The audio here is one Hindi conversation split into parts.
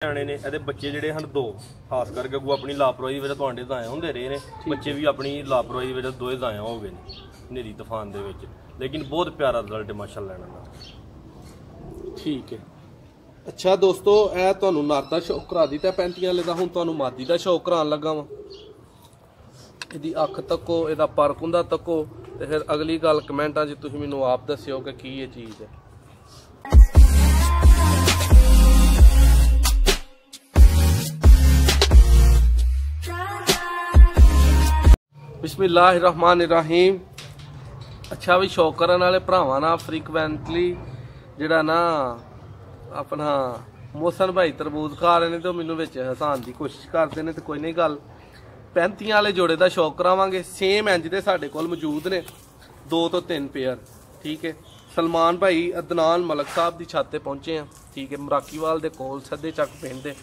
सियाने ने ਇਹਦੇ ਬੱਚੇ ਜਿਹੜੇ ਹਨ ਦੋ ਖਾਸ ਕਰਕੇ ਅੱਗੋਂ ਆਪਣੀ ਲਾਪਰਵਾਹੀ ਵਿੱਚ ਤੁਹਾਡੇ ਜ਼ਾਇਆ ਹੁੰਦੇ ਰਹੇ ਨੇ ਬੱਚੇ ਵੀ ਆਪਣੀ ਲਾਪਰਵਾਹੀ ਵਿੱਚ ਦੋਏ ਜ਼ਾਇਆ ਹੋ ਗਏ ਨੇ ਹਨੇਰੀ ਤੂਫਾਨ ਦੇ ਵਿੱਚ लेकिन बहुत प्यारा रिजल्ट माशाअल्लाह इन्हां ठीक है। अच्छा दोस्तों ਇਹ ਤੁਹਾਨੂੰ ਨਰ ਦਾ ਸ਼ੌਕ ਕਰਾ ਦਿੱਤਾ 35 ਵਾਲੇ ਦਾ, ਹੁਣ ਤੁਹਾਨੂੰ ਮਾਦੀ ਦਾ ਸ਼ੌਕ ਕਰਾਉਣ ਲੱਗਾ ਵਾਂ। ਇਹਦੀ ਅੱਖ ਤੱਕੋ, ਇਹਦਾ ਪਰ ਕੁੰਦਾ ਤੱਕੋ, ਤੇ ਫਿਰ ਅਗਲੀ ਗੱਲ ਕਮੈਂਟਾਂ 'ਚ ਤੁਸੀਂ ਮੈਨੂੰ ਆਪ ਦੱਸਿਓ ਕਿ ਕੀ ਇਹ ਚੀਜ਼ ਹੈ। बिस्मिल्लाहिर्रहमानिर्रहीम। अच्छा भी शौक करने वाले भरावां नाल फ्रीकुएंटली जिहड़ा ना अपना मोहसन भाई तरबूज खा रहे हैं तो मैनू विच हसान की कोशिश करते हैं। तो कोई नहीं गल 35 वाले जोड़े का शौक करावांगे। सेम इंज दे साडे कोल मौजूद ने 2 तो 3 पेयर। ठीक है, सलमान भाई अदनान मलक साहब की छत पर पहुंचे हैं। ठीक है, मराकीवाल दे कोल सदे चक पिंड दे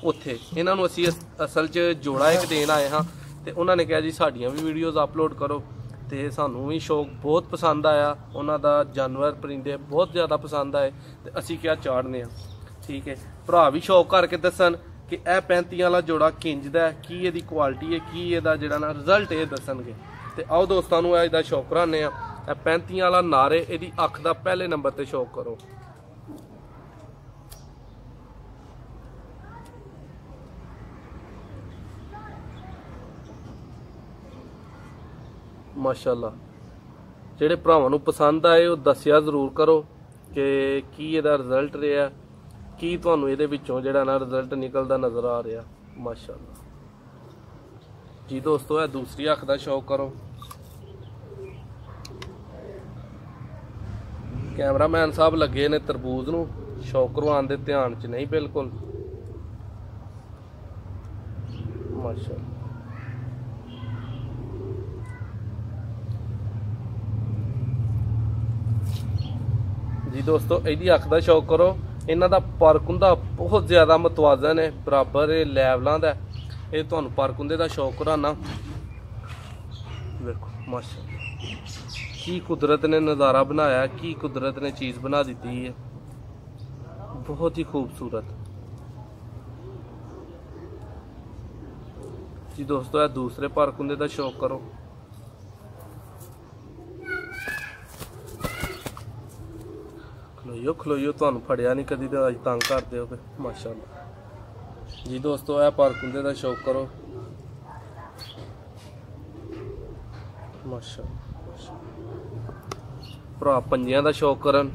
उत्थे इन्हां नूं असीं असल च जोड़ा एक देन आए हाँ। तो उन्होंने कहा जी साड़ियाँ भी वीडियोज़ अपलोड करो। तो सानू भी शौक बहुत पसंद आया, उन्होंने जानवर परिंदे बहुत ज़्यादा पसंद आए तो असी क्या चाढ़ने। ठीक है, भरा भी शौक करके दसन कि यह 35 वाला जोड़ा किंजदा है, की ये क्वालिटी है, की ये जोड़ा ना रिजल्ट ये दसनगे। तो आओ दोस्तों इसका शौक कराने। 35 वाला नारे यदि अख का पहले नंबर पर शौक करो। माशाअल्लाह जेडे भरावां नूं पसंद आए वो दस्सिया जरूर करो कि की इहदा रिजल्ट रहा, की तुहानूं इहदे विचों जिहड़ा ना रिजल्ट निकलदा नज़र आ रहा। माशाअल्लाह जी दोस्तों यह दूसरी अख दा शौक करो। कैमरामैन साहब लगे ने तरबूज नूं शौक करवाउण दे ध्यान च नहीं बिल्कुल। माशाअल्लाह जी दोस्तों यदि अख का शौक करो। इन्हों का पर कुंदा बहुत ज़्यादा मतवाजन है, बराबर लैवलों का। ये तो पर कुंदे का शौक कराना। देखो माशाअल्लाह की कुदरत ने नज़ारा बनाया, की कुदरत ने चीज़ बना दी है, बहुत ही खूबसूरत। जी दोस्तों यह दूसरे पर कुंदे का शौक करो। खलोइयो खलोइयो तुहानू फड़िया नहीं कदी तो अज तंग कर दोगे। माशाअल्लाह जी दोस्तों यह पर कुंदे का शौक करो। माशाअल्लाह भरा पंजियां का शौक करन।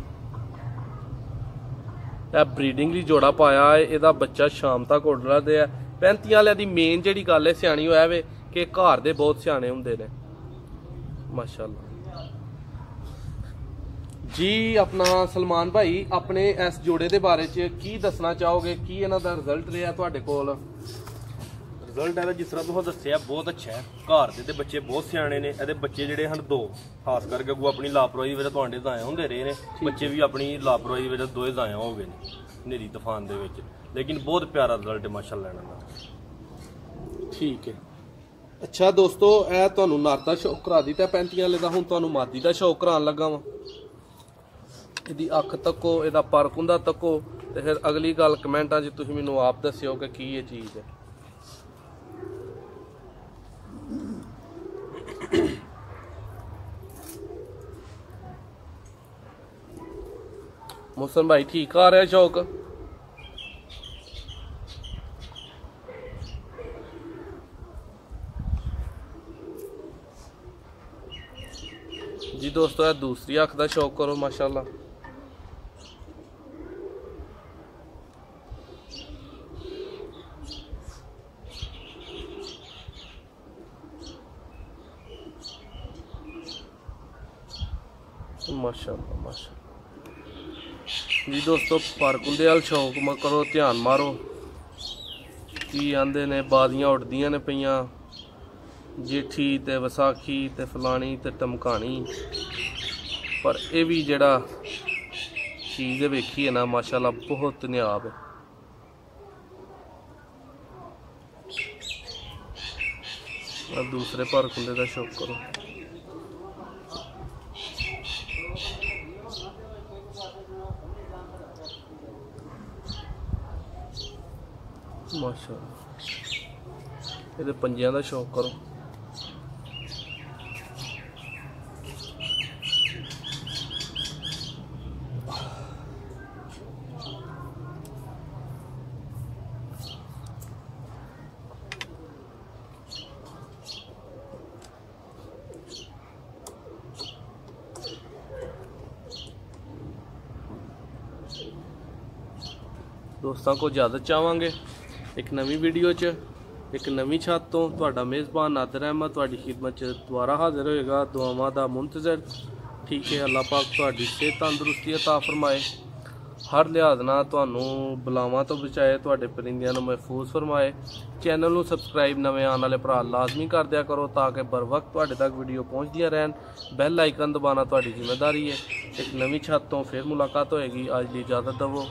यह ब्रीडिंग ली जोड़ा पाया है, यदा बच्चा शाम तक उड़दा दे। 35 वाले दी मेन जिहड़ी गल है सियाणी होया वे कि घर दे बहुत सियाणे हुंदे ने। माशाअल्लाह जी अपना सलमान भाई अपने इस जोड़े के बारे की दसना चाहोगे, की इन्हां दा रिजल्ट रहा तुहाडे कोल? रिजल्ट है जिस तरह तुहां दस्सिया बहुत अच्छा है। घर दे बच्चे बहुत सियाणे ने, ਇਹਦੇ ਬੱਚੇ ਜਿਹੜੇ ਹਨ ਦੋ ਖਾਸ ਕਰਕੇ ਅੱਗੋਂ ਆਪਣੀ ਲਾਪਰਵਾਹੀ ਵਿੱਚ ਤੁਹਾਡੇ ਜ਼ਾਇਆ ਹੁੰਦੇ ਰਹੇ ਨੇ ਬੱਚੇ ਵੀ ਆਪਣੀ ਲਾਪਰਵਾਹੀ ਵਿੱਚ ਦੋਏ ਜ਼ਾਇਆ ਹੋ ਗਏ ਨੇ ਹਨੇਰੀ ਤੂਫਾਨ ਦੇ ਵਿੱਚ। लेकिन बहुत प्यारा रिजल्ट माशाअल्लाह इन्हां दा। ठीक है। अच्छा दोस्तों ਇਹ ਤੁਹਾਨੂੰ ਨਰ ਦਾ ਸ਼ੌਕ ਕਰਾ ਦਿੱਤਾ 35 ਵਾਲੇ ਦਾ, ਹੁਣ ਤੁਹਾਨੂੰ ਮਾਦੀ ਦਾ ਸ਼ੌਕ ਕਰਾਉਣ ਲੱਗਾ ਵਾਂ। ਇਹਦੀ ਅੱਖ ਤੱਕੋ, ਇਹਦਾ ਪਰ ਕੁੰਦਾ ਤੱਕੋ, ਤੇ ਫਿਰ ਅਗਲੀ ਗੱਲ ਕਮੈਂਟਾਂ 'ਚ ਤੁਸੀਂ ਮੈਨੂੰ ਆਪ ਦੱਸਿਓ ਕਿ ਕੀ ਇਹ ਚੀਜ਼ ਹੈ। मोहसन भाई ठीक आ रहा शौक? जी दोस्तों यह दूसरी अख का शौक करो। माशाअल्लाह माशाअल्लाह माशाअल्लाह जी दोस्तों पर कुंदे वाल शौक म करो, ध्यान मारो। की आंदे ने बादियां उड़दियां ने पईयां, जेठी ते वसाखी ते फलानी ते टमकानी, पर यह भी जड़ा चीज़ वेखी है ना माशाअल्लाह बहुत नियाब है। दूसरे पर कुंदे का शौक करो। ਮਾਸ਼ਾਅੱਲਾ ਇਹਦੇ ਪੰਜਿਆਂ ਦਾ ਸ਼ੌਕ ਕਰੋ। ਦੋਸਤਾਂ ਕੋ ਇਜਾਜ਼ਤ ਚਾਹਾਂਗੇ ਇੱਕ ਨਵੀਂ ਵੀਡੀਓ 'ਚ ਇੱਕ ਨਵੀਂ ਛੱਤ ਤੋਂ। ਤੁਹਾਡਾ ਮੇਜ਼ਬਾਨ ਨਾਦਰ ਅਹਿਮਦ ਤੁਹਾਡੀ ਖਿਦਮਤ 'ਚ ਦੁਬਾਰਾ ਹਾਜ਼ਰ ਹੋਏਗਾ। ਦੁਆਵਾਂ ਦਾ ਮੁੰਤਜ਼ਰ। ਠੀਕ ਹੈ, ਅੱਲਾਹ ਪਾਕ ਤੁਹਾਡੀ ਸਿਹਤ ਤੰਦਰੁਸਤੀ ਅਤਾ ਫਰਮਾਏ, ਹਰ ਲਿਹਾਜ਼ ਨਾਲ ਤੁਹਾਨੂੰ ਬਲਾਵਾਂ ਤੋਂ ਬਚਾਏ, ਤੁਹਾਡੇ ਪਰਿੰਦਿਆਂ ਨੂੰ ਮਹਿਫੂਜ਼ ਫਰਮਾਏ। ਚੈਨਲ ਨੂੰ ਸਬਸਕ੍ਰਾਈਬ ਨਵੇਂ ਆਉਣ ਵਾਲੇ ਭਰਾ ਲਾਜ਼ਮੀ ਕਰ ਦਿਆ ਕਰੋ ਤਾਂ ਕਿ बर वक्त ਤੁਹਾਡੇ ਤੱਕ ਵੀਡੀਓ ਪਹੁੰਚਦੀਆਂ ਰਹਿਣ। ਬੈਲ ਆਈਕਨ ਦਬਾਉਣਾ ਤੁਹਾਡੀ ਜ਼ਿੰਮੇਵਾਰੀ ਹੈ। ਇੱਕ ਨਵੀਂ ਛੱਤ ਤੋਂ ਫਿਰ ਮੁਲਾਕਾਤ ਹੋਏਗੀ। ਅੱਜ ਦੀ ਇਜਾਜ਼ਤ ਦਿਓ।